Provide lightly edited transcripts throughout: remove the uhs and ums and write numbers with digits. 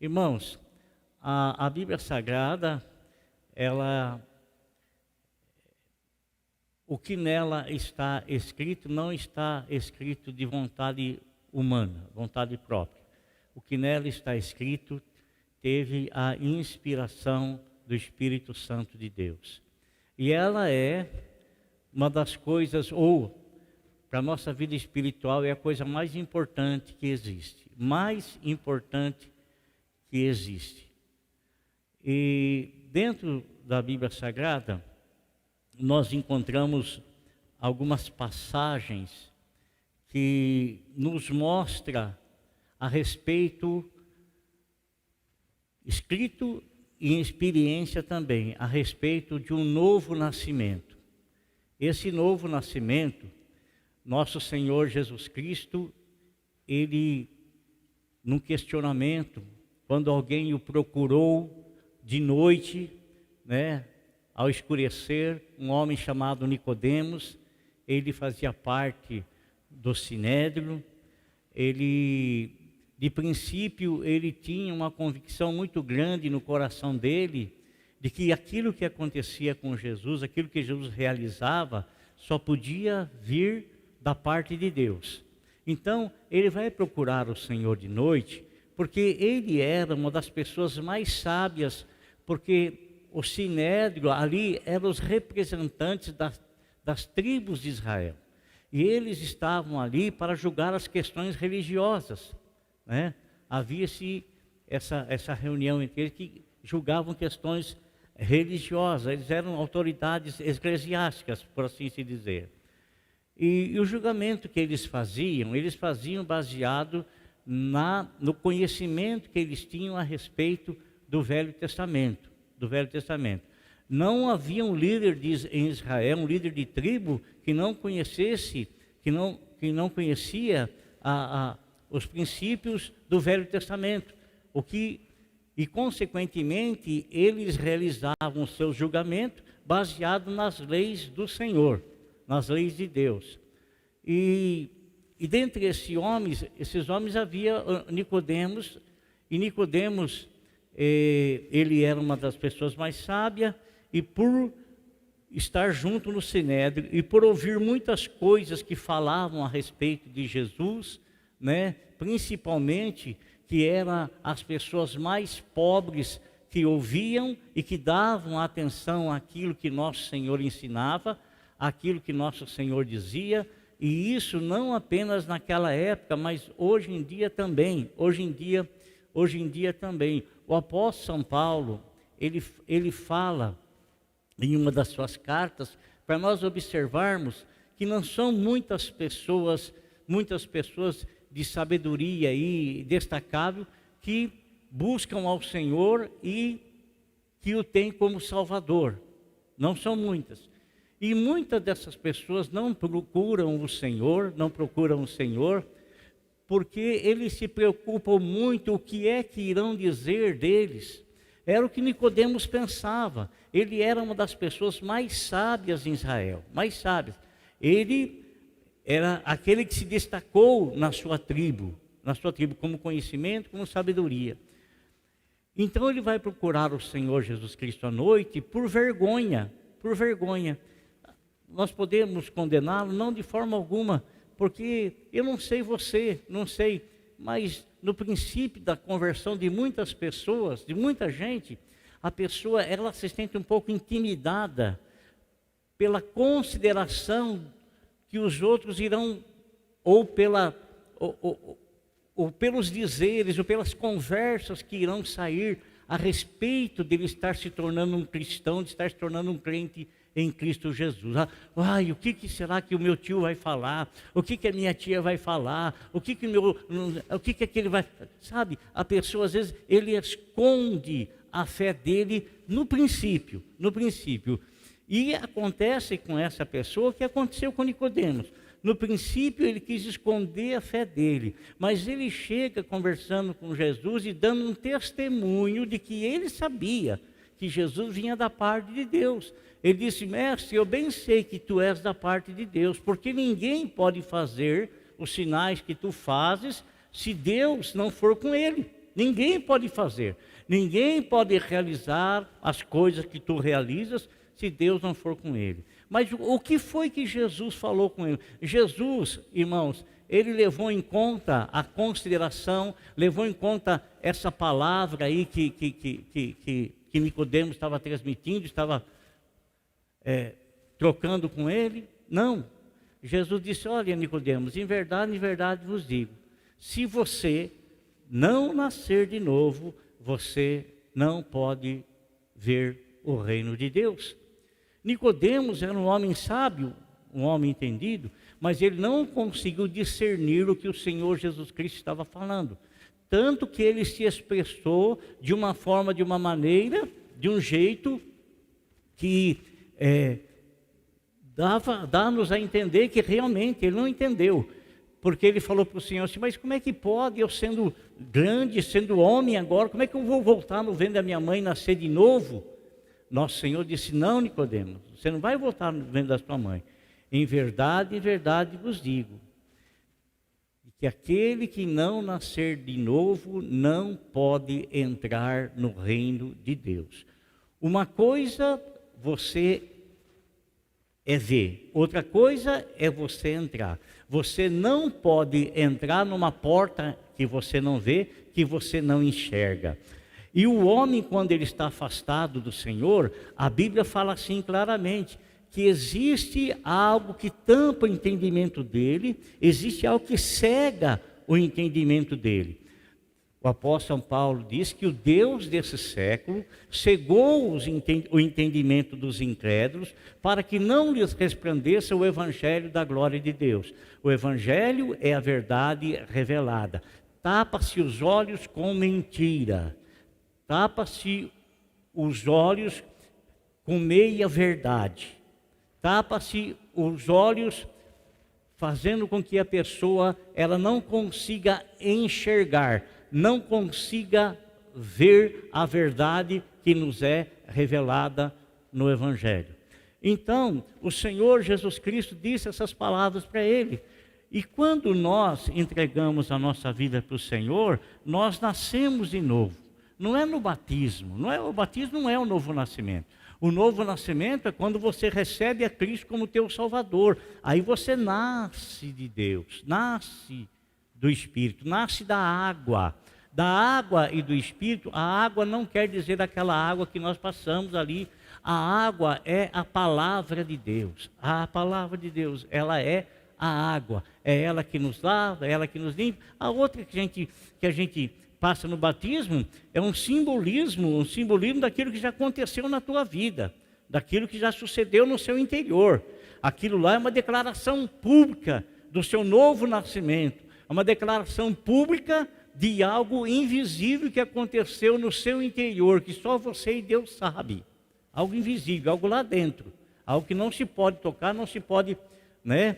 Irmãos, a Bíblia Sagrada, o que nela está escrito não está escrito de vontade humana, vontade própria. O que nela está escrito teve a inspiração do Espírito Santo de Deus. E ela é uma das coisas, ou para a nossa vida espiritual, é a coisa mais importante que existe. Mais importante que existe. E dentro da Bíblia Sagrada, nós encontramos algumas passagens que nos mostram a respeito, escrito e em experiência também, a respeito de um novo nascimento. Esse novo nascimento, nosso Senhor Jesus Cristo, ele, num questionamento, quando alguém o procurou de noite, ao escurecer, um homem chamado Nicodemos, ele fazia parte do Sinédrio, de princípio, ele tinha uma convicção muito grande no coração dele, de que aquilo que acontecia com Jesus, aquilo que Jesus realizava, só podia vir da parte de Deus. Então, ele vai procurar o Senhor de noite, porque ele era uma das pessoas mais sábias, porque o Sinédrio ali eram os representantes das tribos de Israel. E eles estavam ali para julgar as questões religiosas. Havia-se essa reunião entre eles que julgavam questões religiosas. Eles eram autoridades eclesiásticas, por assim se dizer. E o julgamento que eles faziam baseado no conhecimento que eles tinham a respeito do Velho Testamento. Não havia um líder em Israel, um líder de tribo, que não conhecesse, que não conhecia os princípios do Velho Testamento. E consequentemente, eles realizavam o seu julgamento baseado nas leis do Senhor, nas leis de Deus. E dentre esses homens havia Nicodemos, e Nicodemos, ele era uma das pessoas mais sábias, e por estar junto no Sinédrio, e por ouvir muitas coisas que falavam a respeito de Jesus, principalmente que eram as pessoas mais pobres que ouviam e que davam atenção àquilo que nosso Senhor ensinava, àquilo que nosso Senhor dizia, e isso não apenas naquela época, mas hoje em dia também. Hoje em dia também. O apóstolo São Paulo, ele fala em uma das suas cartas, para nós observarmos que não são muitas pessoas de sabedoria e destacável que buscam ao Senhor e que o têm como Salvador. Não são muitas. E muitas dessas pessoas não procuram o Senhor, porque eles se preocupam muito o que é que irão dizer deles. Era o que Nicodemos pensava. Ele era uma das pessoas mais sábias em Israel, mais sábias. Ele era aquele que se destacou na sua tribo como conhecimento, como sabedoria. Então ele vai procurar o Senhor Jesus Cristo à noite por vergonha. Nós podemos condená-lo? Não, de forma alguma, porque eu não sei você, mas no princípio da conversão de muitas pessoas, de muita gente, a pessoa ela se sente um pouco intimidada pela consideração que os outros irão, ou pelos dizeres, ou pelas conversas que irão sair a respeito de ele estar se tornando um cristão, de estar se tornando um crente em Cristo Jesus. O que será que o meu tio vai falar? O que a minha tia vai falar? O que aquele vai... Sabe, a pessoa às vezes, ele esconde a fé dele no princípio. E acontece com essa pessoa o que aconteceu com Nicodemos. No princípio ele quis esconder a fé dele, mas ele chega conversando com Jesus e dando um testemunho de que ele sabia que Jesus vinha da parte de Deus. Ele disse: mestre, eu bem sei que tu és da parte de Deus, porque ninguém pode fazer os sinais que tu fazes se Deus não for com ele. Ninguém pode fazer. Ninguém pode realizar as coisas que tu realizas se Deus não for com ele. Mas o que foi que Jesus falou com ele? Jesus, irmãos, ele levou em conta a consideração, levou em conta essa palavra aí que Nicodemos estava transmitindo, estava trocando com ele? Não. Jesus disse: olha, Nicodemos, em verdade vos digo, se você não nascer de novo, você não pode ver o reino de Deus. Nicodemos era um homem sábio, um homem entendido, mas ele não conseguiu discernir o que o Senhor Jesus Cristo estava falando. Tanto que ele se expressou de uma forma, de uma maneira, de um jeito que dá-nos a entender que realmente ele não entendeu. Porque ele falou para o Senhor assim: mas como é que pode, eu sendo grande, sendo homem agora, como é que eu vou voltar no ventre da minha mãe e nascer de novo? Nosso Senhor disse: não, Nicodemos, você não vai voltar no ventre da sua mãe. Em verdade vos digo, que aquele que não nascer de novo não pode entrar no reino de Deus. Uma coisa você ver, outra coisa é você entrar. Você não pode entrar numa porta que você não vê, que você não enxerga. E o homem, quando ele está afastado do Senhor, a Bíblia fala assim claramente, que existe algo que tampa o entendimento dele, existe algo que cega o entendimento dele. O apóstolo São Paulo diz que o Deus desse século cegou o entendimento dos incrédulos para que não lhes resplandeça o evangelho da glória de Deus. O evangelho é a verdade revelada. Tapa-se os olhos com mentira. Tapa-se os olhos com meia verdade. Tapa-se os olhos fazendo com que a pessoa ela não consiga enxergar, não consiga ver a verdade que nos é revelada no Evangelho. Então, o Senhor Jesus Cristo disse essas palavras para ele. E quando nós entregamos a nossa vida para o Senhor, nós nascemos de novo. Não é no batismo, o batismo não é o novo nascimento. O novo nascimento é quando você recebe a Cristo como teu Salvador. Aí você nasce de Deus, nasce do Espírito, nasce da água. Da água e do Espírito, a água não quer dizer aquela água que nós passamos ali. A água é a palavra de Deus. A palavra de Deus, ela é a água. É ela que nos lava, é ela que nos limpa. A outra que a gente passa no batismo é um simbolismo daquilo que já aconteceu na tua vida, daquilo que já sucedeu no seu interior. Aquilo lá é uma declaração pública do seu novo nascimento, é uma declaração pública de algo invisível que aconteceu no seu interior, que só você e Deus sabe. Algo invisível, algo lá dentro, algo que não se pode tocar, não se pode, né?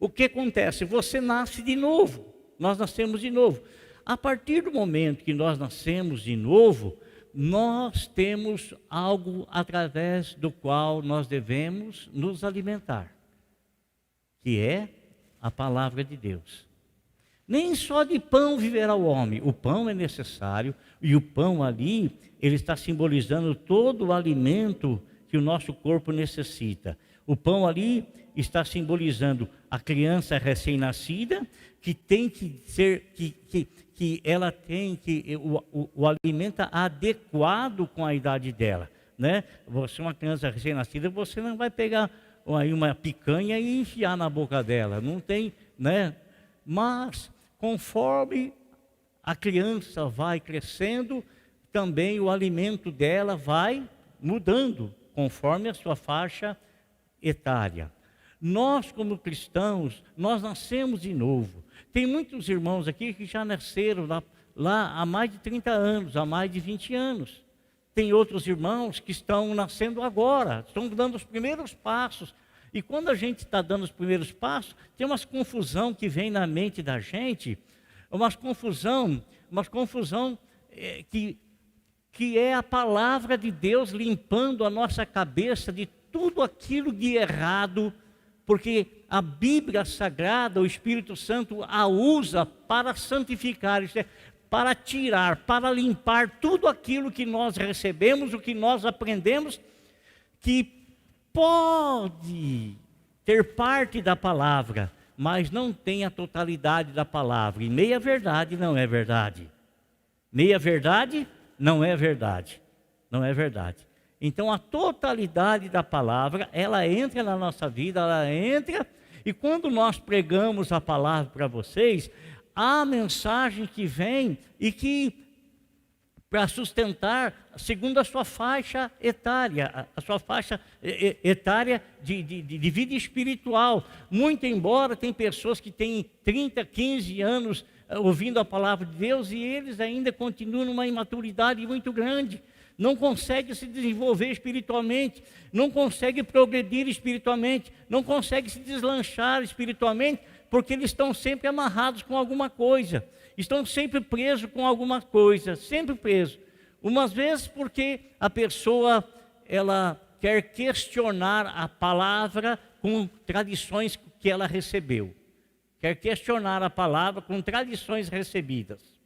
O que acontece? Você nasce de novo, nós nascemos de novo. A partir do momento que nós nascemos de novo, nós temos algo através do qual nós devemos nos alimentar, que é a palavra de Deus. Nem só de pão viverá o homem, o pão é necessário, e o pão ali, ele está simbolizando todo o alimento que o nosso corpo necessita. O pão ali está simbolizando a criança recém-nascida, que tem que ser, que ela tem que o alimento adequado com a idade dela, né? Você, uma criança recém-nascida, você não vai pegar aí uma picanha e enfiar na boca dela, não tem, né? Mas conforme a criança vai crescendo, também o alimento dela vai mudando, conforme a sua faixa etária. Nós, como cristãos, nós nascemos de novo. Tem muitos irmãos aqui que já nasceram lá há mais de 30 anos, há mais de 20 anos. Tem outros irmãos que estão nascendo agora, estão dando os primeiros passos. E quando a gente está dando os primeiros passos, tem umas confusão que vem na mente da gente, umas confusão que é a palavra de Deus limpando a nossa cabeça de tudo aquilo de errado, porque a Bíblia Sagrada, o Espírito Santo a usa para santificar, isto é, para tirar, para limpar tudo aquilo que nós recebemos, o que nós aprendemos, que pode ter parte da palavra, mas não tem a totalidade da palavra. E meia verdade não é verdade. Meia verdade não é verdade. Não é verdade. Então a totalidade da palavra, ela entra na nossa vida, ela entra, e quando nós pregamos a palavra para vocês, há mensagem que vem e que, para sustentar, segundo a sua faixa etária, a sua faixa etária de vida espiritual. Muito embora tem pessoas que têm 30, 15 anos ouvindo a palavra de Deus e eles ainda continuam numa imaturidade muito grande. Não conseguem se desenvolver espiritualmente, não conseguem progredir espiritualmente, não conseguem se deslanchar espiritualmente, porque eles estão sempre amarrados com alguma coisa. Estão sempre presos com alguma coisa, sempre presos. Umas vezes porque a pessoa, ela quer questionar a palavra com tradições que ela recebeu. Quer questionar a palavra com tradições recebidas.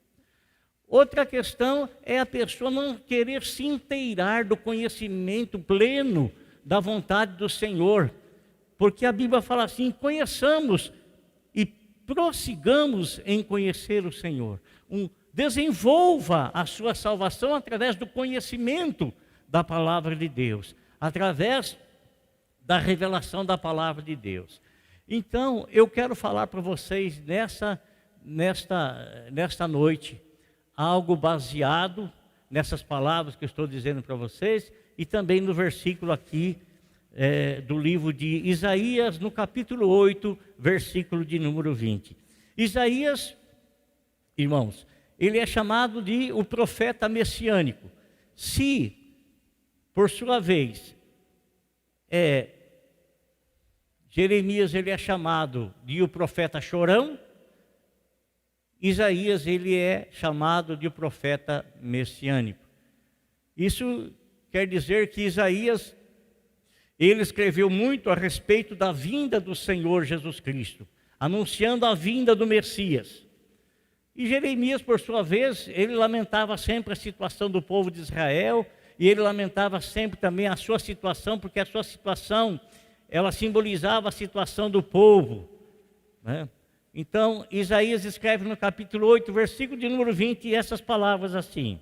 Outra questão é a pessoa não querer se inteirar do conhecimento pleno da vontade do Senhor. Porque a Bíblia fala assim, conheçamos e prossigamos em conhecer o Senhor. Desenvolva a sua salvação através do conhecimento da palavra de Deus, através da revelação da palavra de Deus. Então, eu quero falar para vocês nesta noite, algo baseado nessas palavras que eu estou dizendo para vocês, e também no versículo aqui, do livro de Isaías, no capítulo 8, versículo de número 20. Isaías, irmãos, ele é chamado de o profeta messiânico. Se, por sua vez, Jeremias ele é chamado de o profeta chorão, Isaías ele é chamado de o profeta messiânico. Isso quer dizer que Isaías ele escreveu muito a respeito da vinda do Senhor Jesus Cristo, anunciando a vinda do Messias. E Jeremias, por sua vez, ele lamentava sempre a situação do povo de Israel, e ele lamentava sempre também a sua situação, porque a sua situação, ela simbolizava a situação do povo, né? Então, Isaías escreve no capítulo 8, versículo de número 20, essas palavras assim.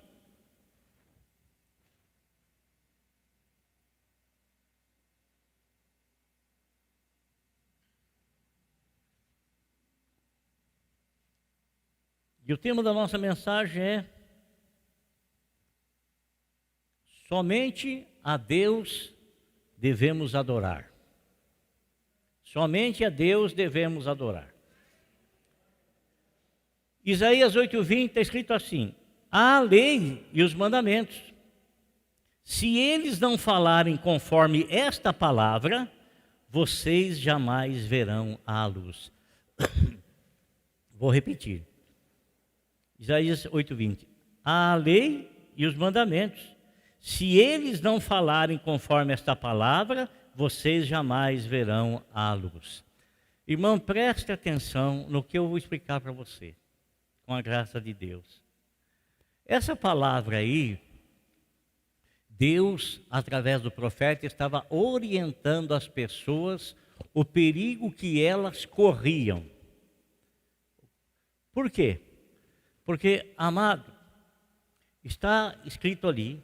E o tema da nossa mensagem é: somente a Deus devemos adorar. Somente a Deus devemos adorar. Isaías 8:20 está escrito assim: há a lei e os mandamentos. Se eles não falarem conforme esta palavra, vocês jamais verão a luz. Vou repetir. Isaías 8:20. Há a lei e os mandamentos. Se eles não falarem conforme esta palavra, vocês jamais verão a luz. Irmão, preste atenção no que eu vou explicar para você, com a graça de Deus. Essa palavra aí, Deus, através do profeta, estava orientando as pessoas o perigo que elas corriam. Por quê? Porque, amado, está escrito ali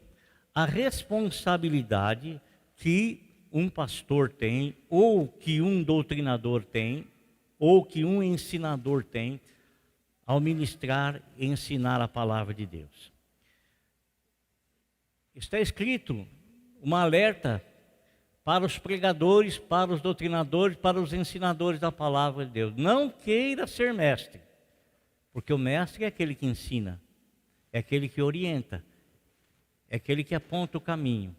a responsabilidade que um pastor tem, ou que um doutrinador tem, ou que um ensinador tem, ao ministrar e ensinar a palavra de Deus. Está escrito uma alerta para os pregadores, para os doutrinadores, para os ensinadores da palavra de Deus. Não queira ser mestre, porque o mestre é aquele que ensina, é aquele que orienta, é aquele que aponta o caminho,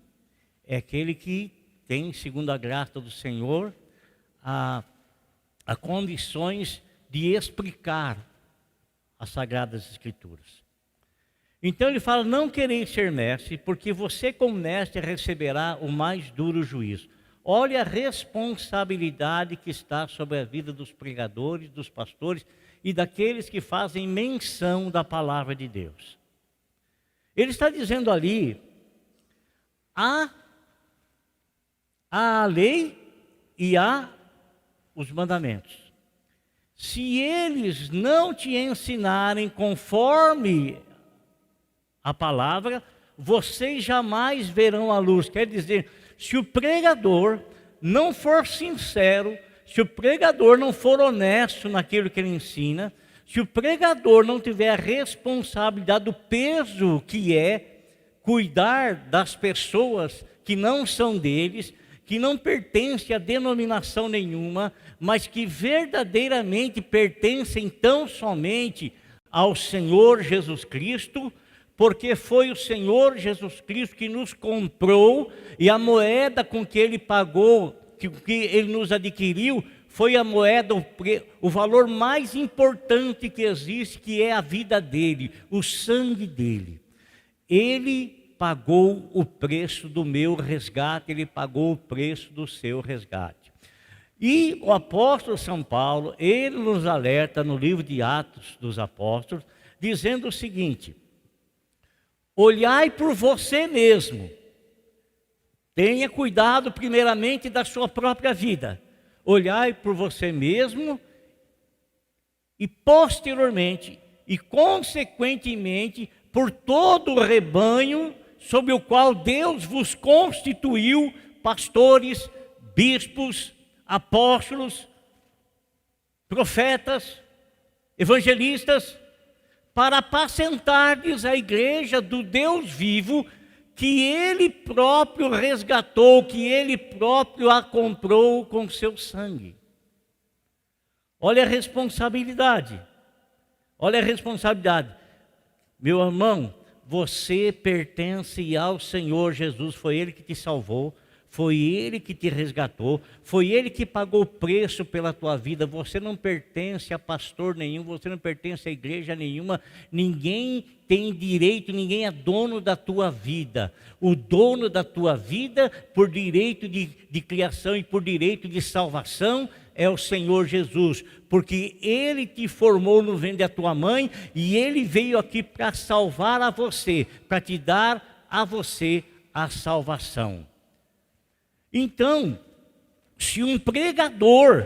é aquele que tem, segundo a graça do Senhor, a condições de explicar as Sagradas Escrituras. Então ele fala: não quereis ser mestre, porque você como mestre receberá o mais duro juízo. Olha a responsabilidade que está sobre a vida dos pregadores, dos pastores e daqueles que fazem menção da palavra de Deus. Ele está dizendo ali, há a lei e há os mandamentos. Se eles não te ensinarem conforme a palavra, vocês jamais verão a luz. Quer dizer, se o pregador não for sincero, se o pregador não for honesto naquilo que ele ensina, se o pregador não tiver a responsabilidade do peso que é cuidar das pessoas que não são deles, que não pertencem a denominação nenhuma, mas que verdadeiramente pertencem tão somente ao Senhor Jesus Cristo, porque foi o Senhor Jesus Cristo que nos comprou, e a moeda com que Ele pagou, que Ele nos adquiriu, foi a moeda, o valor mais importante que existe, que é a vida dele, o sangue dele. Ele pagou o preço do meu resgate, ele pagou o preço do seu resgate. E o apóstolo São Paulo, ele nos alerta no livro de Atos dos Apóstolos, dizendo o seguinte: olhai por você mesmo, tenha cuidado primeiramente da sua própria vida, olhai por você mesmo e posteriormente e consequentemente por todo o rebanho sobre o qual Deus vos constituiu pastores, bispos, apóstolos, profetas, evangelistas, para apacentardes a igreja do Deus vivo, que Ele próprio resgatou, que Ele próprio a comprou com seu sangue. Olha a responsabilidade, olha a responsabilidade. Meu irmão, você pertence ao Senhor Jesus, foi Ele que te salvou, foi Ele que te resgatou, foi Ele que pagou o preço pela tua vida. Você não pertence a pastor nenhum, você não pertence a igreja nenhuma, ninguém tem direito, ninguém é dono da tua vida. O dono da tua vida, por direito de criação e por direito de salvação, é o Senhor Jesus, porque Ele te formou no ventre da tua mãe e Ele veio aqui para salvar a você, para te dar a você a salvação. Então, se um pregador,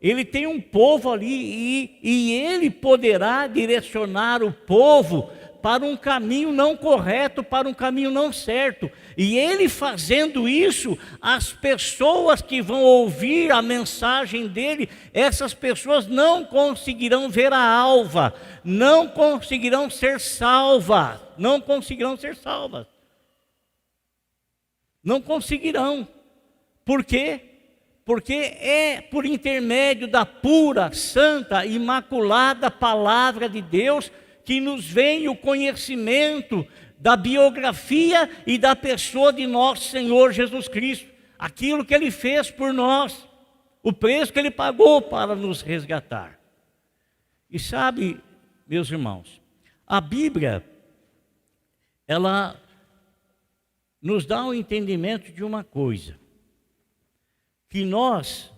ele tem um povo ali e ele poderá direcionar o povo para um caminho não correto, para um caminho não certo. E ele fazendo isso, as pessoas que vão ouvir a mensagem dele, essas pessoas não conseguirão ver a alva, não conseguirão ser salvas, não conseguirão ser salvas. Não conseguirão. Por quê? Porque é por intermédio da pura, santa, imaculada palavra de Deus que nos vem o conhecimento da biografia e da pessoa de nosso Senhor Jesus Cristo, aquilo que Ele fez por nós, o preço que Ele pagou para nos resgatar. E sabe, meus irmãos, a Bíblia, ela nos dá um entendimento de uma coisa, que nós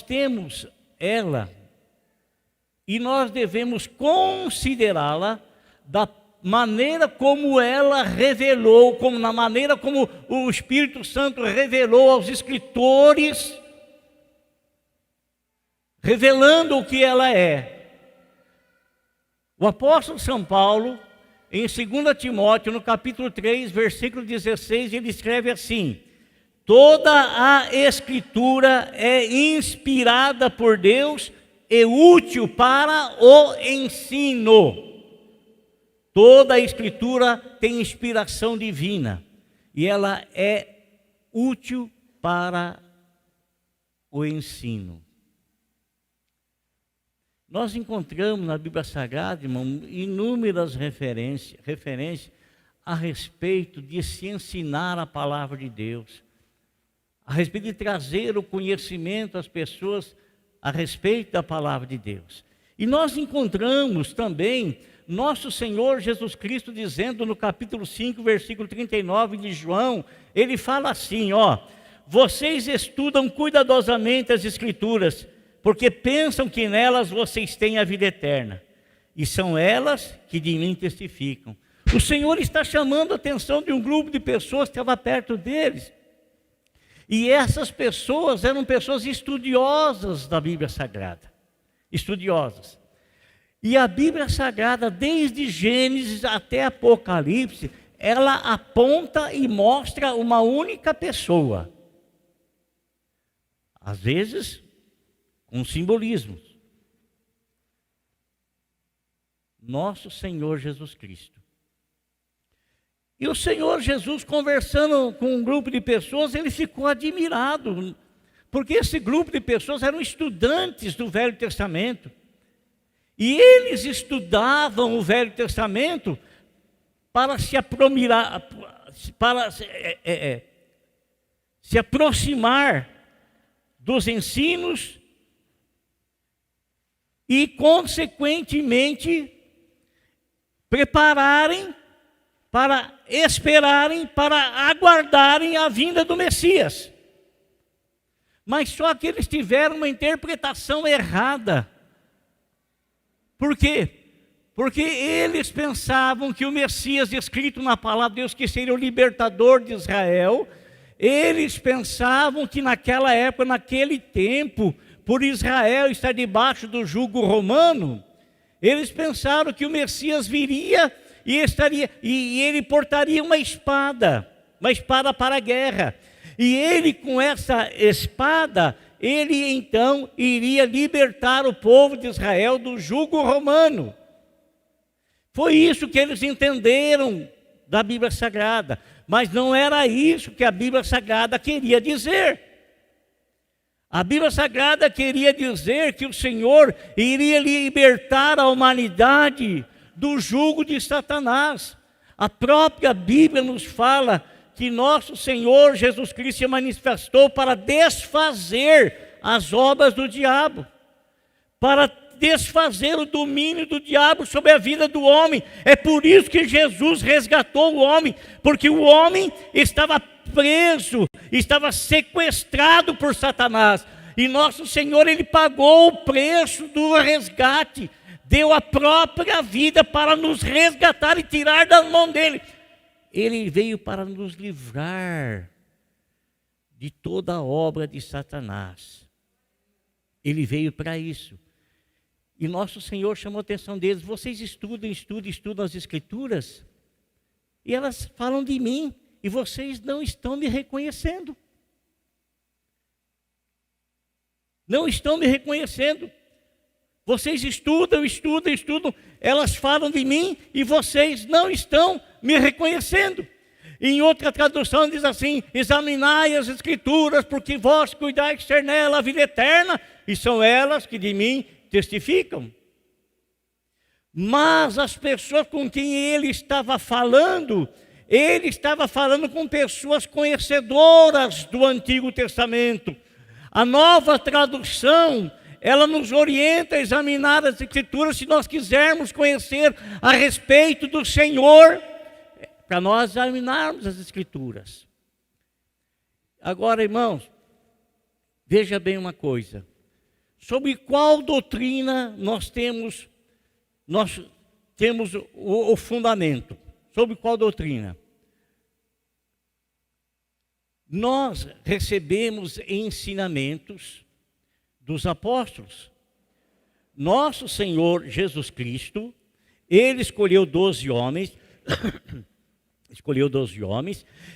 temos ela e nós devemos considerá-la da maneira como ela revelou, como na maneira como o Espírito Santo revelou aos escritores, revelando o que ela é. O apóstolo São Paulo, em 2 Timóteo, no capítulo 3, versículo 16, ele escreve assim: toda a Escritura é inspirada por Deus e útil para o ensino. Toda a Escritura tem inspiração divina e ela é útil para o ensino. Nós encontramos na Bíblia Sagrada, irmão, inúmeras referências a respeito de se ensinar a palavra de Deus, a respeito de trazer o conhecimento às pessoas a respeito da palavra de Deus. E nós encontramos também nosso Senhor Jesus Cristo dizendo no capítulo 5, versículo 39 de João, ele fala assim, ó: vocês estudam cuidadosamente as Escrituras, porque pensam que nelas vocês têm a vida eterna, e são elas que de mim testificam. O Senhor está chamando a atenção de um grupo de pessoas que estava perto deles. E essas pessoas eram pessoas estudiosas da Bíblia Sagrada. Estudiosas. E a Bíblia Sagrada, desde Gênesis até Apocalipse, ela aponta e mostra uma única pessoa. Às vezes, com simbolismos. Nosso Senhor Jesus Cristo. E o Senhor Jesus, conversando com um grupo de pessoas, ele ficou admirado, porque esse grupo de pessoas eram estudantes do Velho Testamento, e eles estudavam o Velho Testamento para se aproximar dos ensinos e, consequentemente, prepararem para esperarem, para aguardarem a vinda do Messias. Mas só que eles tiveram uma interpretação errada. Por quê? Porque eles pensavam que o Messias descrito na palavra de Deus, que seria o libertador de Israel, eles pensavam que naquela época, naquele tempo, por Israel estar debaixo do jugo romano, eles pensaram que o Messias viria e ele portaria uma espada para a guerra. E ele, com essa espada, ele então iria libertar o povo de Israel do jugo romano. Foi isso que eles entenderam da Bíblia Sagrada, mas não era isso que a Bíblia Sagrada queria dizer. A Bíblia Sagrada queria dizer que o Senhor iria libertar a humanidade do jugo de Satanás. A própria Bíblia nos fala que nosso Senhor Jesus Cristo se manifestou para desfazer as obras do diabo, para desfazer o domínio do diabo sobre a vida do homem. É por isso que Jesus resgatou o homem, porque o homem estava preso, estava sequestrado por Satanás, e nosso Senhor, ele pagou o preço do resgate, deu a própria vida para nos resgatar e tirar da mão dele. Ele veio para nos livrar de toda a obra de Satanás. Ele veio para isso. E nosso Senhor chamou a atenção deles: vocês estudam as Escrituras, e elas falam de mim, e vocês não estão me reconhecendo. Não estão me reconhecendo. Vocês estudam, elas falam de mim e vocês não estão me reconhecendo. Em outra tradução diz assim: examinai as Escrituras, porque vós cuidais ter nela a vida eterna, e são elas que de mim testificam. Mas as pessoas com quem ele estava falando com pessoas conhecedoras do Antigo Testamento. A Nova Tradução, ela nos orienta a examinar as Escrituras se nós quisermos conhecer a respeito do Senhor, para nós examinarmos as Escrituras. Agora, irmãos, veja bem uma coisa: sobre qual doutrina nós temos o fundamento? Sobre qual doutrina? Nós recebemos ensinamentos dos apóstolos. Nosso Senhor Jesus Cristo, ele escolheu 12 homens,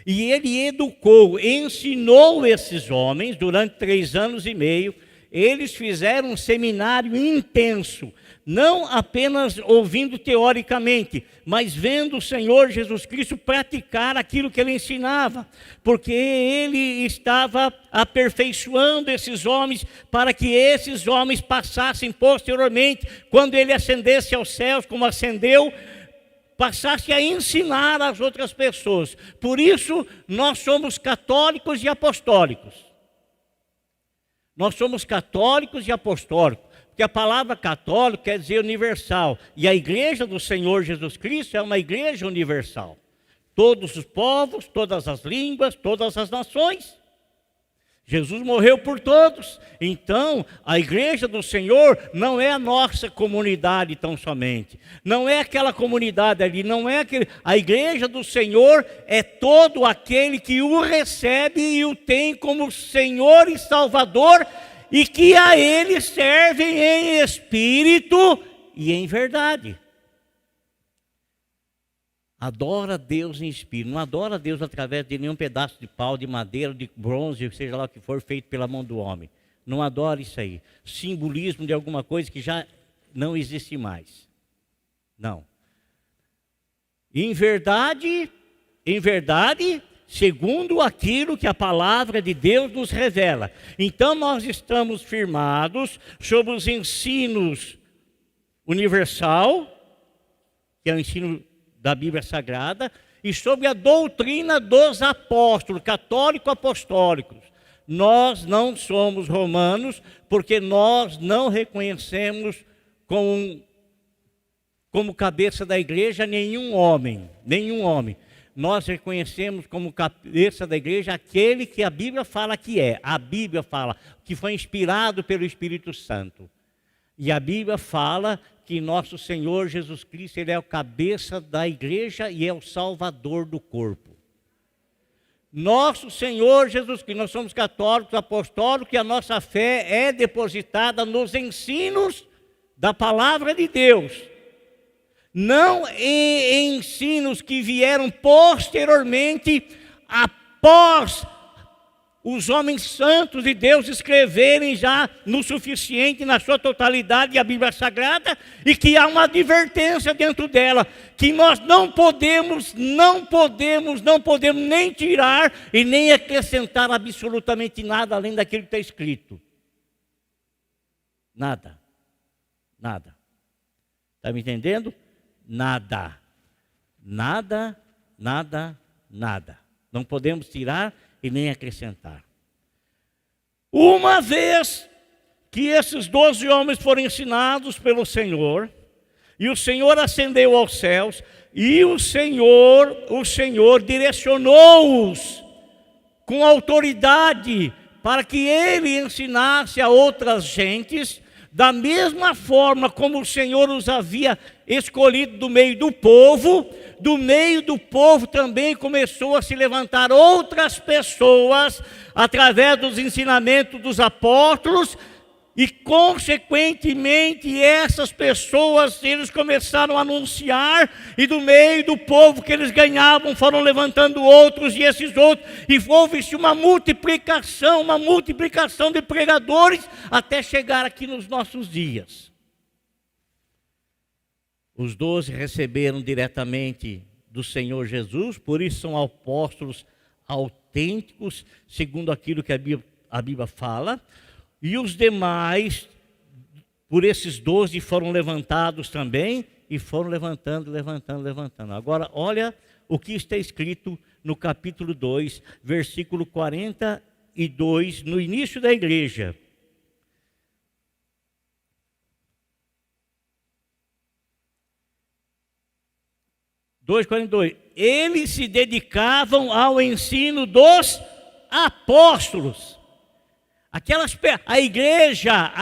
e ele educou, ensinou esses homens durante 3 anos e meio. Eles fizeram um seminário intenso, não apenas ouvindo teoricamente, mas vendo o Senhor Jesus Cristo praticar aquilo que ele ensinava, porque ele estava aperfeiçoando esses homens para que esses homens passassem posteriormente, quando ele ascendesse aos céus, como ascendeu, passasse a ensinar às outras pessoas. Por isso, nós somos católicos e apostólicos. Nós somos católicos e apostólicos, porque a palavra católico quer dizer universal, e a igreja do Senhor Jesus Cristo é uma igreja universal. Todos os povos, todas as línguas, todas as nações. Jesus morreu por todos. Então, a igreja do Senhor não é a nossa comunidade tão somente. Não é aquela comunidade ali, não é aquele. A igreja do Senhor é todo aquele que o recebe e o tem como Senhor e Salvador, e que a Ele servem em espírito e em verdade. Adora Deus em espírito, não adora a Deus através de nenhum pedaço de pau, de madeira, de bronze, seja lá o que for, feito pela mão do homem. Não adora isso aí. Simbolismo de alguma coisa que já não existe mais. Não. Em verdade, segundo aquilo que a palavra de Deus nos revela. Então nós estamos firmados sobre os ensinos universal, que é o ensino da Bíblia Sagrada, e sobre a doutrina dos apóstolos, católico-apostólicos. Nós não somos romanos, porque nós não reconhecemos como cabeça da igreja nenhum homem. Nós reconhecemos como cabeça da igreja aquele que a Bíblia fala que é. A Bíblia fala que foi inspirado pelo Espírito Santo. E a Bíblia fala que nosso Senhor Jesus Cristo, Ele é o cabeça da igreja e é o salvador do corpo. Nosso Senhor Jesus Cristo, nós somos católicos, apostólicos, e a nossa fé é depositada nos ensinos da palavra de Deus. Não em ensinos que vieram posteriormente, após os homens santos de Deus escreverem já no suficiente, na sua totalidade, a Bíblia Sagrada, e que há uma advertência dentro dela, que nós não podemos nem tirar e nem acrescentar absolutamente nada além daquilo que está escrito. Nada. Está me entendendo? Nada. Não podemos tirar e nem acrescentar. Uma vez que esses 12 homens foram ensinados pelo Senhor, e o Senhor ascendeu aos céus, e o Senhor direcionou-os com autoridade para que Ele ensinasse a outras gentes, da mesma forma como o Senhor os havia escolhido do meio do povo também começou a se levantar outras pessoas, através dos ensinamentos dos apóstolos, e consequentemente essas pessoas, eles começaram a anunciar, e do meio do povo que eles ganhavam, foram levantando outros, e esses outros, e houve-se uma multiplicação de pregadores, até chegar aqui nos nossos dias. Os 12 receberam diretamente do Senhor Jesus, por isso são apóstolos autênticos, segundo aquilo que a Bíblia fala. E os demais, por esses 12, foram levantados também, e foram levantando. Agora, olha o que está escrito no capítulo 2, versículo 42, no início da igreja. 2:42. Eles se dedicavam ao ensino dos apóstolos. A igreja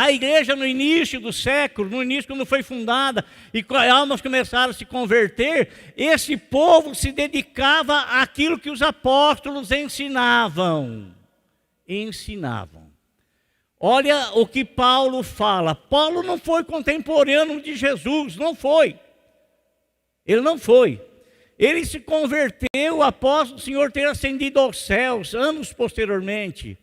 no início do século, no início quando foi fundada, e almas começaram a se converter, esse povo se dedicava àquilo que os apóstolos ensinavam. Olha o que Paulo fala. Paulo não foi contemporâneo de Jesus, não foi. Ele não foi. Ele se converteu após o Senhor ter ascendido aos céus, anos posteriormente.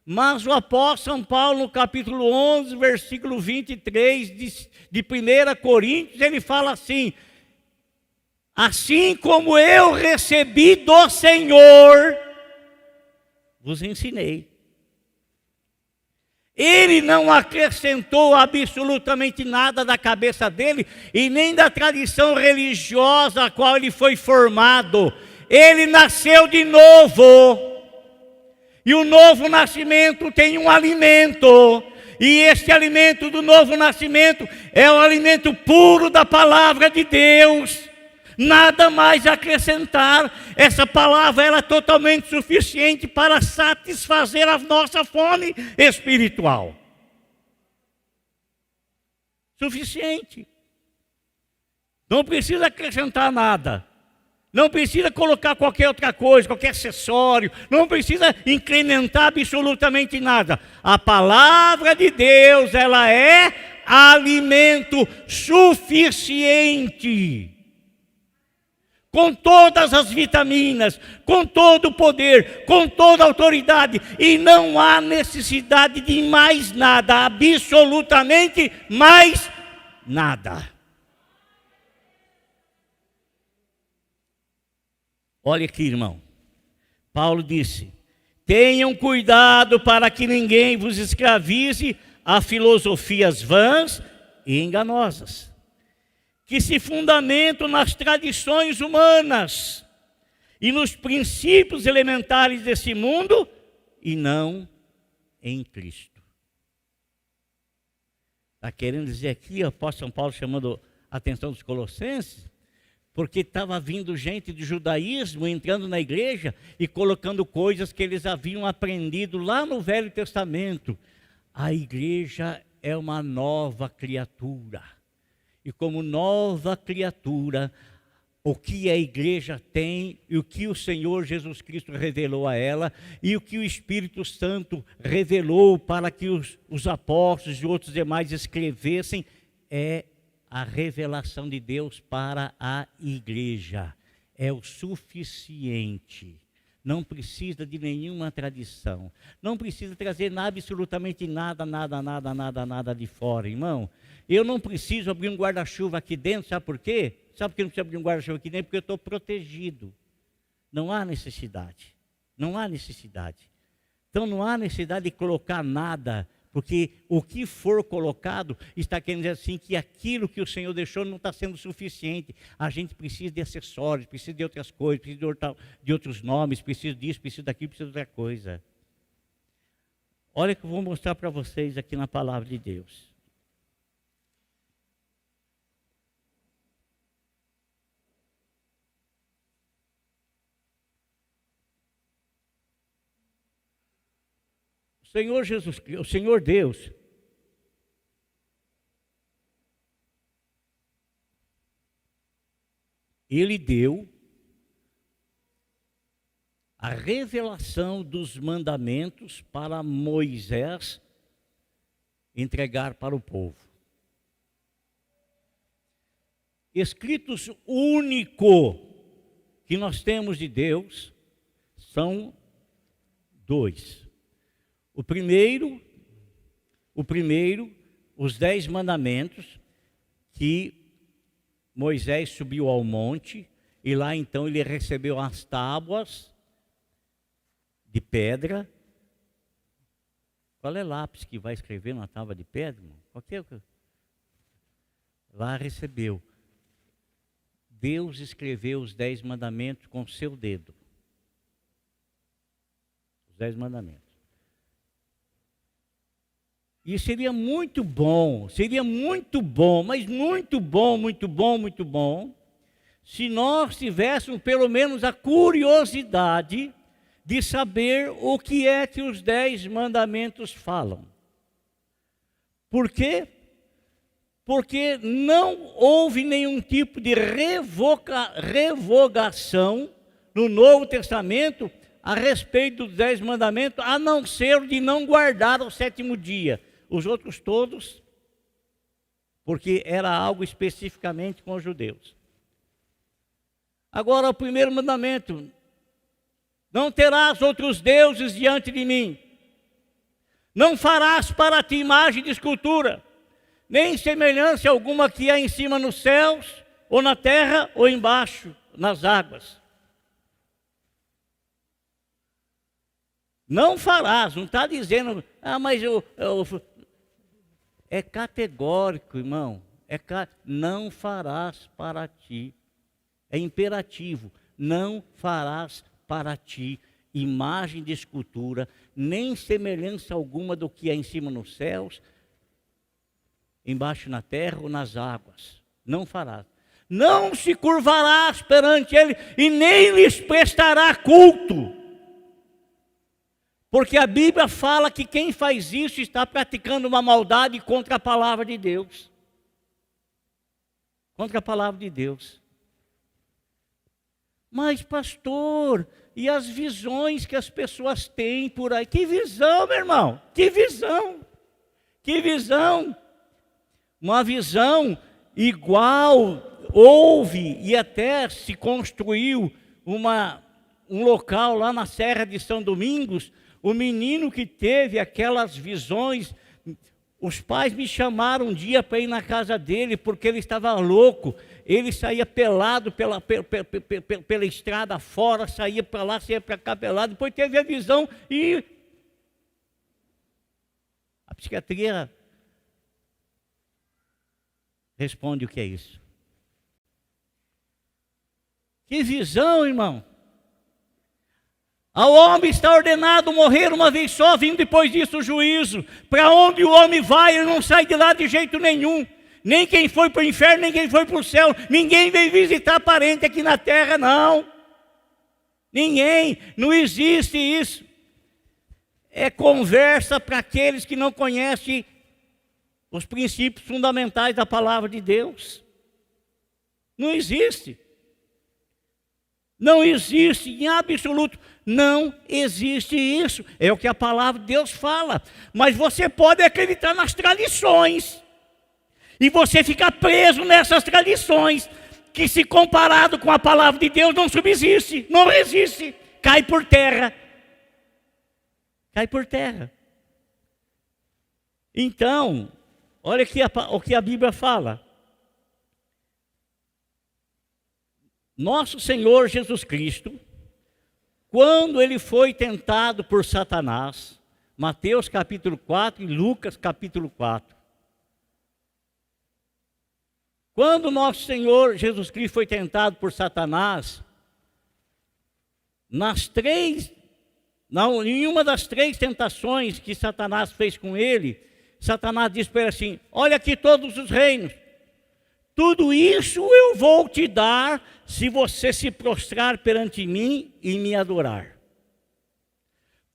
Mas o apóstolo São Paulo, no capítulo 11, versículo 23 de 1 Coríntios, ele fala assim: assim como eu recebi do Senhor, vos ensinei. Ele não acrescentou absolutamente nada da cabeça dele e nem da tradição religiosa a qual ele foi formado. Ele nasceu de novo. E o novo nascimento tem um alimento. E este alimento do novo nascimento é o alimento puro da palavra de Deus. nada mais acrescentar. Essa palavra ela é totalmente suficiente para satisfazer a nossa fome espiritual. Suficiente. Não precisa acrescentar nada. Não precisa colocar qualquer outra coisa, qualquer acessório. Não precisa incrementar absolutamente nada. A palavra de Deus, ela é alimento suficiente. Com todas as vitaminas, com todo o poder, com toda a autoridade. E não há necessidade de mais nada, absolutamente mais nada. Olha aqui, irmão. Paulo disse: tenham cuidado para que ninguém vos escravize a filosofias vãs e enganosas, que se fundamentam nas tradições humanas e nos princípios elementares desse mundo e não em Cristo. Está querendo dizer aqui, o apóstolo São Paulo chamando a atenção dos colossenses, porque estava vindo gente do judaísmo entrando na igreja e colocando coisas que eles haviam aprendido lá no Velho Testamento. A igreja é uma nova criatura. E como nova criatura, o que a igreja tem e o que o Senhor Jesus Cristo revelou a ela e o que o Espírito Santo revelou para que os apóstolos e outros demais escrevessem é a revelação de Deus para a igreja. É o suficiente. Não precisa de nenhuma tradição. Não precisa trazer absolutamente nada de fora, irmão. Eu não preciso abrir um guarda-chuva aqui dentro, sabe por quê? Sabe por que eu não preciso abrir um guarda-chuva aqui dentro? Porque eu estou protegido. Não há necessidade. Não há necessidade. Então não há necessidade de colocar nada, porque o que for colocado está querendo dizer assim que aquilo que o Senhor deixou não está sendo suficiente. A gente precisa de acessórios, precisa de outras coisas, precisa de outros nomes, precisa disso, precisa daquilo, precisa de outra coisa. Olha o que eu vou mostrar para vocês aqui na palavra de Deus. Senhor Jesus, o Senhor Deus, Ele deu a revelação dos mandamentos para Moisés entregar para o povo. Escritos único que nós temos de Deus são dois. O primeiro, os 10 mandamentos, que Moisés subiu ao monte, e lá então ele recebeu as tábuas de pedra. Qual é o lápis que vai escrever na tábua de pedra? Lá recebeu. Deus escreveu os 10 mandamentos com o seu dedo. Os 10 mandamentos. E seria muito bom, mas muito bom, se nós tivéssemos pelo menos a curiosidade de saber o que é que os 10 mandamentos falam. Por quê? Porque não houve nenhum tipo de revogação no Novo Testamento a respeito dos 10 mandamentos, a não ser de não guardar o 7º dia. Os outros todos, porque era algo especificamente com os judeus. Agora o primeiro mandamento: não terás outros deuses diante de mim. Não farás para ti imagem de escultura, nem semelhança alguma que há em cima nos céus, ou na terra, ou embaixo nas águas. Não farás, não está dizendo, mas é categórico, irmão. Não farás para ti. É imperativo. Não farás para ti imagem de escultura, nem semelhança alguma do que há em cima nos céus, embaixo na terra ou nas águas. Não farás. Não se curvarás perante ele e nem lhes prestará culto. Porque a Bíblia fala que quem faz isso está praticando uma maldade contra a palavra de Deus. Contra a palavra de Deus. Mas, pastor, e as visões que as pessoas têm por aí? Que visão, meu irmão? Que visão? Que visão? Uma visão igual. Houve e até se construiu um local lá na Serra de São Domingos. O menino que teve aquelas visões, os pais me chamaram um dia para ir na casa dele, porque ele estava louco. Ele saía pelado pela estrada fora, saía para lá, saía para cá pelado. Depois teve a visão e a psiquiatria responde o que é isso. Que visão, irmão! Ao homem está ordenado morrer uma vez só, vindo depois disso o juízo. Para onde o homem vai, ele não sai de lá de jeito nenhum. Nem quem foi para o inferno, nem quem foi para o céu. Ninguém veio visitar parente aqui na terra, não. Ninguém, não existe isso. É conversa para aqueles que não conhecem os princípios fundamentais da palavra de Deus. Não existe. Não existe em absoluto. Não existe isso. É o que a palavra de Deus fala. Mas você pode acreditar nas tradições. E você fica preso nessas tradições. Que se comparado com a palavra de Deus não subsiste. Não resiste. Cai por terra. Cai por terra. Então, olha aqui o que a Bíblia fala. Nosso Senhor Jesus Cristo, quando ele foi tentado por Satanás, Mateus capítulo 4 e Lucas capítulo 4. Quando nosso Senhor Jesus Cristo foi tentado por Satanás, em uma das 3 tentações que Satanás fez com ele, Satanás disse para ele assim: olha aqui todos os reinos, tudo isso eu vou te dar se você se prostrar perante mim e me adorar.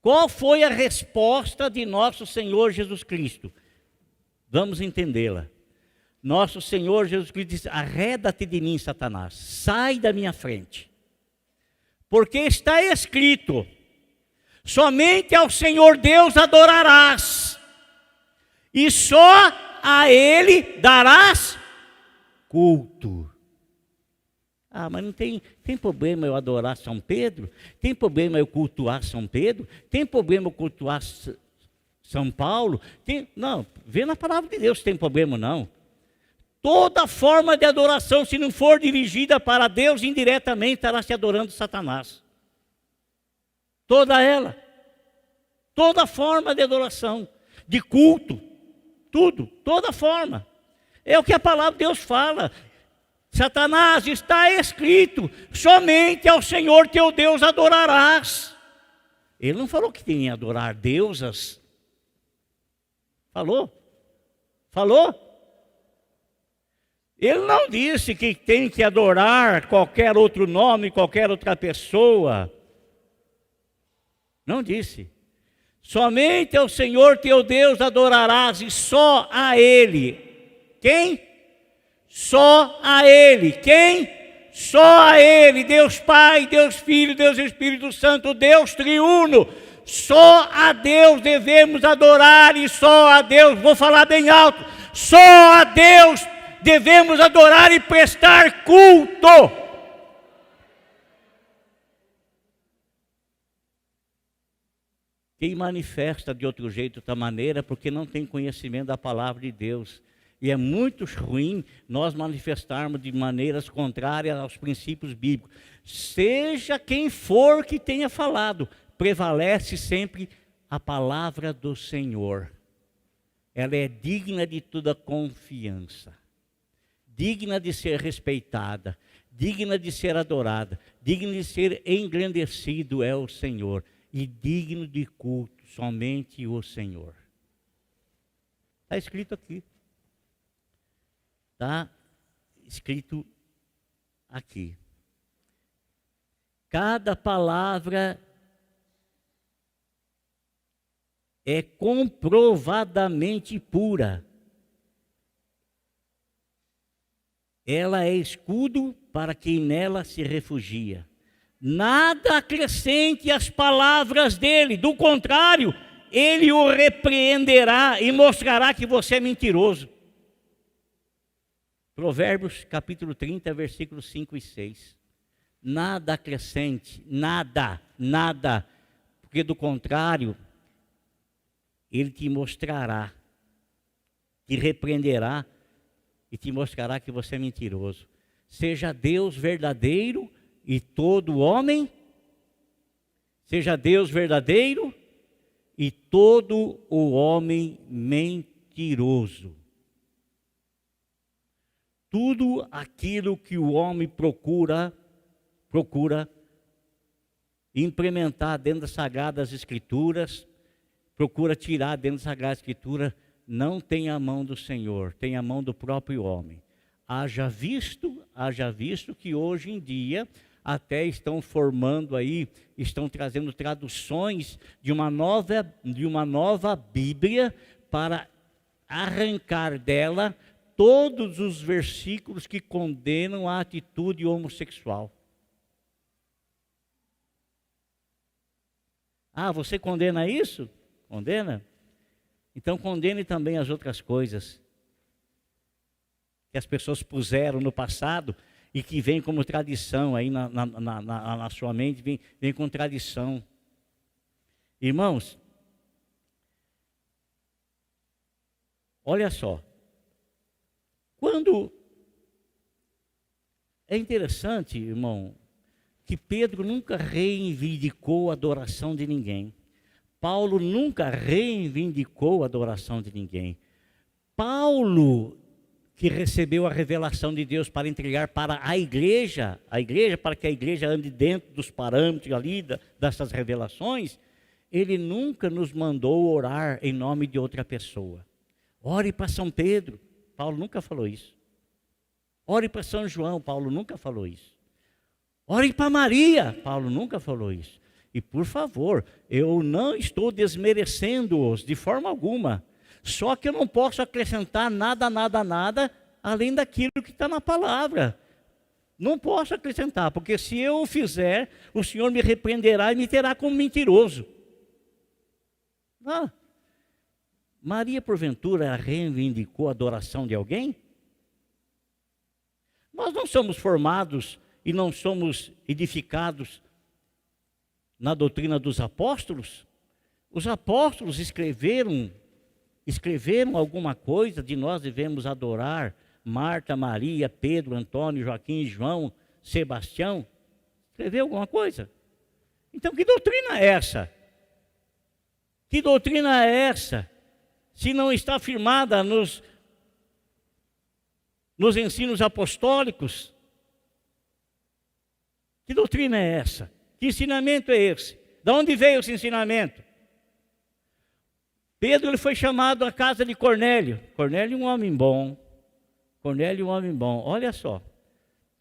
Qual foi a resposta de nosso Senhor Jesus Cristo? Vamos entendê-la. Nosso Senhor Jesus Cristo disse: arreda-te de mim, Satanás, sai da minha frente. Porque está escrito: somente ao Senhor Deus adorarás, e só a Ele darás culto. Ah, mas não tem problema eu adorar São Pedro? Tem problema eu cultuar São Pedro? Tem problema eu cultuar São Paulo? Não, vê na palavra de Deus se tem problema não. Toda forma de adoração, se não for dirigida para Deus, indiretamente estará se adorando Satanás. Toda ela. Toda forma de adoração, de culto, tudo, toda forma. É o que a palavra de Deus fala. Satanás, está escrito: somente ao Senhor teu Deus adorarás. Ele não falou que tinha que adorar deusas. Falou? Ele não disse que tem que adorar qualquer outro nome, qualquer outra pessoa. Não disse. Somente ao Senhor teu Deus adorarás, e só a Ele. Quem? Só a Ele. Quem? Só a Ele. Deus Pai, Deus Filho, Deus Espírito Santo, Deus triuno. Só a Deus devemos adorar, e só a Deus, vou falar bem alto, só a Deus devemos adorar e prestar culto. Quem manifesta de outro jeito, de outra maneira, porque não tem conhecimento da palavra de Deus. E é muito ruim nós manifestarmos de maneiras contrárias aos princípios bíblicos. Seja quem for que tenha falado, prevalece sempre a palavra do Senhor. Ela é digna de toda confiança, digna de ser respeitada, digna de ser adorada, digna de ser engrandecido é o Senhor, e digno de culto somente o Senhor. Está escrito aqui. Está escrito aqui. Cada palavra é comprovadamente pura. Ela é escudo para quem nela se refugia. Nada acrescente às palavras dele, do contrário, ele o repreenderá e mostrará que você é mentiroso. Provérbios capítulo 30, versículos 5 e 6. Nada acrescente, nada, porque do contrário, ele te mostrará, te repreenderá e te mostrará que você é mentiroso. Seja Deus verdadeiro e todo homem, seja Deus verdadeiro e todo o homem mentiroso. Tudo aquilo que o homem procura implementar dentro das Sagradas Escrituras, procura tirar dentro da Sagrada Escritura, não tem a mão do Senhor, tem a mão do próprio homem. Haja visto que hoje em dia até estão formando aí, estão trazendo traduções de uma nova Bíblia para arrancar dela todos os versículos que condenam a atitude homossexual. Ah, você condena isso? Condena? Então condene também as outras coisas que as pessoas puseram no passado e que vem como tradição aí na sua mente, vem com tradição. Irmãos, olha só, quando é interessante, irmão, que Pedro nunca reivindicou a adoração de ninguém. Paulo nunca reivindicou a adoração de ninguém. Paulo, que recebeu a revelação de Deus para entregar para a igreja, para que a igreja ande dentro dos parâmetros ali dessas revelações, ele nunca nos mandou orar em nome de outra pessoa. Ore para São Pedro, Paulo nunca falou isso. Ore para São João, Paulo nunca falou isso. Ore para Maria, Paulo nunca falou isso. E por favor, eu não estou desmerecendo-os de forma alguma. Só que eu não posso acrescentar nada, além daquilo que está na palavra. Não posso acrescentar, porque se eu o fizer, o Senhor me repreenderá e me terá como mentiroso. Maria, porventura, reivindicou a adoração de alguém? Nós não somos formados e não somos edificados na doutrina dos apóstolos. Os apóstolos escreveram alguma coisa de nós devemos adorar Marta, Maria, Pedro, Antônio, Joaquim, João, Sebastião. Escreveu alguma coisa? Então que doutrina é essa? Que doutrina é essa? Se não está firmada nos ensinos apostólicos, que doutrina é essa? Que ensinamento é esse? De onde veio esse ensinamento? Pedro ele foi chamado à casa de Cornélio. Cornélio um homem bom. Olha só.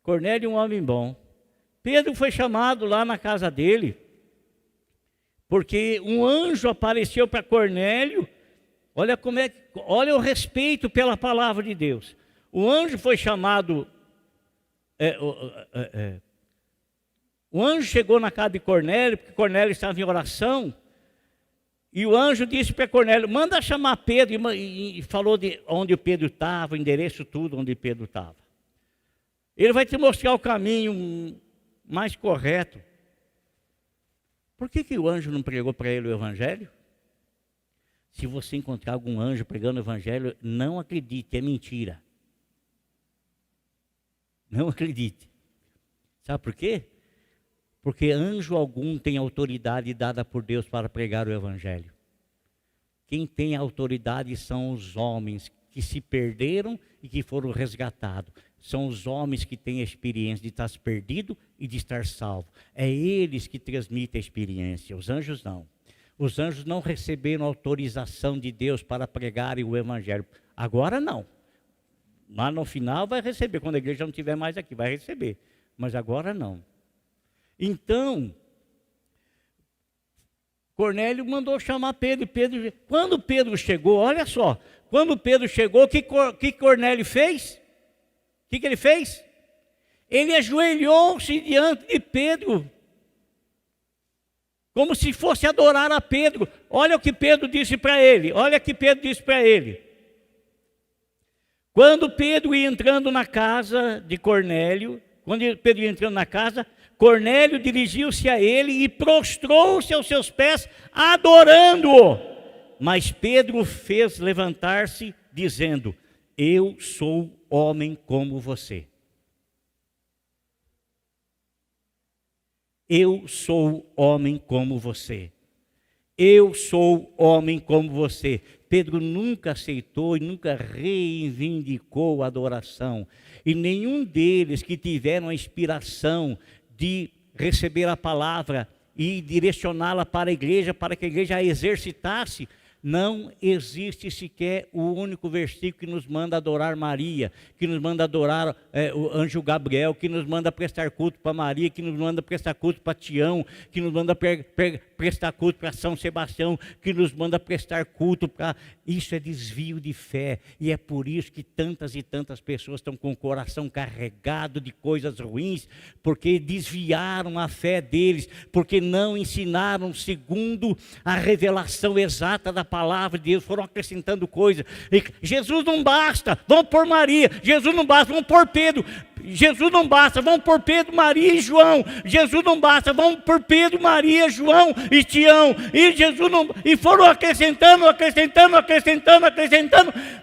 Cornélio um homem bom. Pedro foi chamado lá na casa dele, porque um anjo apareceu para Cornélio. Olha o respeito pela palavra de Deus. O anjo foi chamado... O anjo chegou na casa de Cornélio, porque Cornélio estava em oração, e o anjo disse para Cornélio, manda chamar Pedro, e falou de onde o Pedro estava, o endereço, tudo onde Pedro estava. Ele vai te mostrar o caminho mais correto. Por que o anjo não pregou para ele o evangelho? Se você encontrar algum anjo pregando o evangelho, não acredite, é mentira. Não acredite. Sabe por quê? Porque anjo algum tem autoridade dada por Deus para pregar o evangelho. Quem tem autoridade são os homens que se perderam e que foram resgatados. São os homens que têm a experiência de estar perdido e de estar salvo. É eles que transmitem a experiência, os anjos não. Os anjos não receberam autorização de Deus para pregarem o evangelho. Agora não. Lá no final vai receber, quando a igreja não estiver mais aqui, vai receber. mas agora não. Então, Cornélio mandou chamar Pedro. Quando Pedro chegou, olha só, quando Pedro chegou, o que Cornélio fez? O que ele fez? Ele ajoelhou-se diante de Pedro, como se fosse adorar a Pedro. Olha o que Pedro disse para ele, Quando Pedro ia entrando na casa de Cornélio, Cornélio dirigiu-se a ele e prostrou-se aos seus pés, adorando-o. Mas Pedro fez levantar-se, dizendo: eu sou homem como você. Eu sou homem como você. Eu sou homem como você. Pedro nunca aceitou e nunca reivindicou a adoração. E nenhum deles que tiveram a inspiração de receber a palavra e direcioná-la para a igreja, para que a igreja a exercitasse, não existe sequer o único versículo que nos manda adorar Maria, que nos manda adorar o anjo Gabriel, que nos manda prestar culto para Maria, que nos manda prestar culto para Tião, que nos manda prestar culto para São Sebastião, que nos manda prestar culto para... Isso é desvio de fé, e é por isso que tantas e tantas pessoas estão com o coração carregado de coisas ruins, porque desviaram a fé deles, porque não ensinaram segundo a revelação exata da palavra de Deus, foram acrescentando coisas. Jesus não basta, vamos por Maria. Jesus não basta, vamos por Pedro. Jesus não basta, vamos por Pedro, Maria e João. Jesus não basta, vamos por Pedro, Maria, João e Tião. E Jesus não, e foram acrescentando,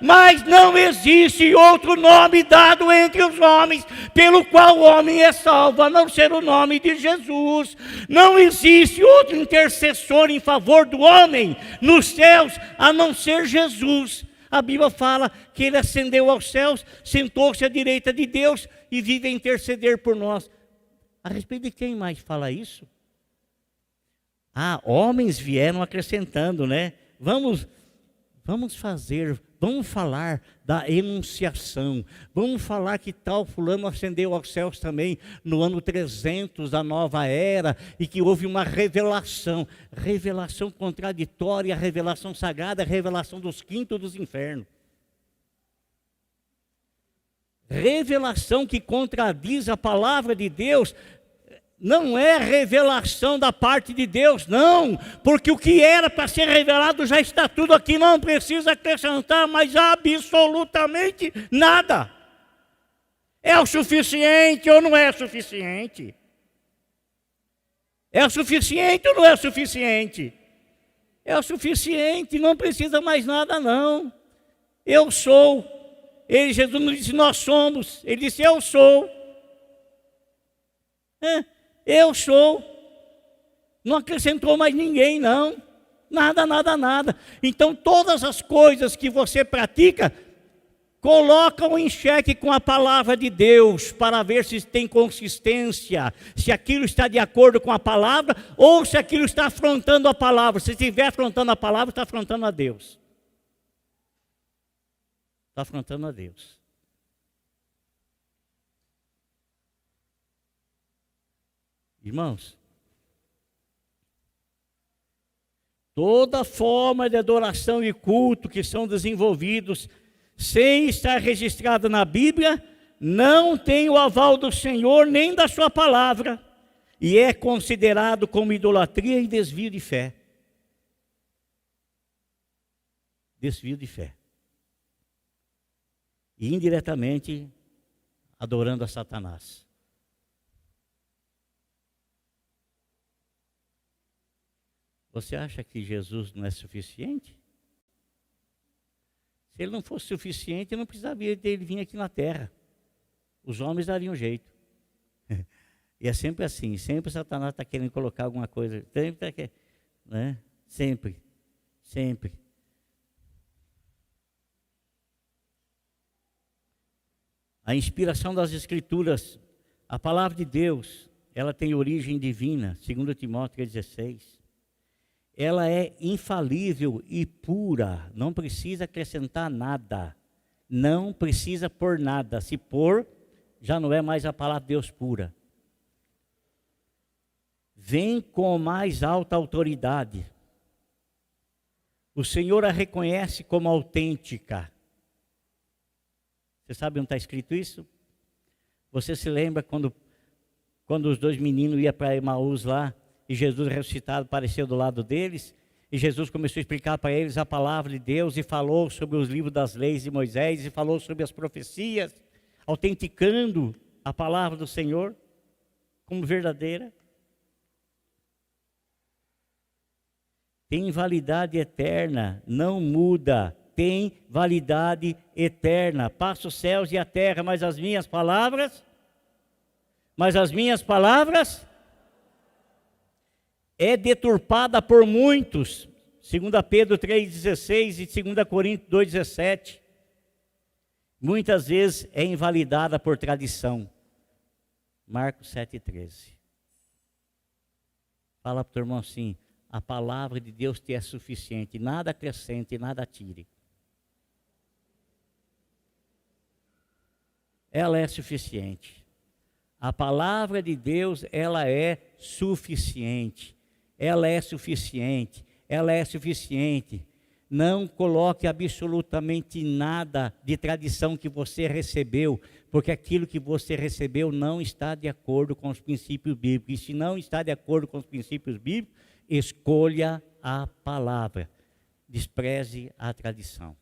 mas não existe outro nome dado entre os homens pelo qual o homem é salvo, a não ser o nome de Jesus. Não existe outro intercessor em favor do homem nos céus, a não ser Jesus. A Bíblia fala que ele ascendeu aos céus, sentou-se à direita de Deus e vive a interceder por nós. A respeito de quem mais fala isso? Homens vieram acrescentando, né? Vamos falar da enunciação, vamos falar que tal fulano ascendeu aos céus também no ano 300 da nova era, e que houve uma revelação contraditória, a revelação sagrada, a revelação dos quintos dos infernos. Revelação que contradiz a palavra de Deus, não é revelação da parte de Deus, não, porque o que era para ser revelado já está tudo aqui, não precisa acrescentar mais absolutamente nada. É o suficiente ou não é suficiente? É o suficiente ou não é suficiente? É o suficiente, não precisa mais nada não. Eu sou. Jesus não disse nós somos, ele disse eu sou. Eu sou. Não acrescentou mais ninguém, não. Nada. Então, todas as coisas que você pratica, colocam em xeque com a palavra de Deus, para ver se tem consistência, se aquilo está de acordo com a palavra, ou se aquilo está afrontando a palavra. Se estiver afrontando a palavra, está afrontando a Deus. Está afrontando a Deus. Irmãos, toda forma de adoração e culto que são desenvolvidos sem estar registrada na Bíblia, não tem o aval do Senhor nem da sua palavra, e é considerado como idolatria e desvio de fé. Desvio de fé. E indiretamente adorando a Satanás. Você acha que Jesus não é suficiente? Se ele não fosse suficiente, não precisaria dele vir aqui na terra. Os homens dariam jeito. E é sempre assim, sempre Satanás está querendo colocar alguma coisa, né? Sempre. A inspiração das Escrituras, a palavra de Deus, ela tem origem divina, 2 Timóteo 16. Ela é infalível e pura, não precisa acrescentar nada, não precisa pôr nada. Se pôr, já não é mais a palavra de Deus pura, vem com mais alta autoridade. O Senhor a reconhece como autêntica. Você sabe onde está escrito isso? Você se lembra quando os dois meninos iam para Emaús lá, e Jesus ressuscitado apareceu do lado deles, e Jesus começou a explicar para eles a palavra de Deus, e falou sobre os livros das leis de Moisés, e falou sobre as profecias, autenticando a palavra do Senhor como verdadeira. Tem validade eterna, não muda, tem validade eterna. Passa os céus e a terra, mas as minhas palavras é deturpada por muitos, 2 Pedro 3,16 e 2 Coríntios 2,17. Muitas vezes é invalidada por tradição. Marcos 7,13. Fala para o teu irmão assim: a palavra de Deus te é suficiente, nada acrescente, nada tire. Ela é suficiente. A palavra de Deus, ela é suficiente. Ela é suficiente. Ela é suficiente. Não coloque absolutamente nada de tradição que você recebeu, porque aquilo que você recebeu não está de acordo com os princípios bíblicos. E se não está de acordo com os princípios bíblicos, escolha a palavra. Despreze a tradição.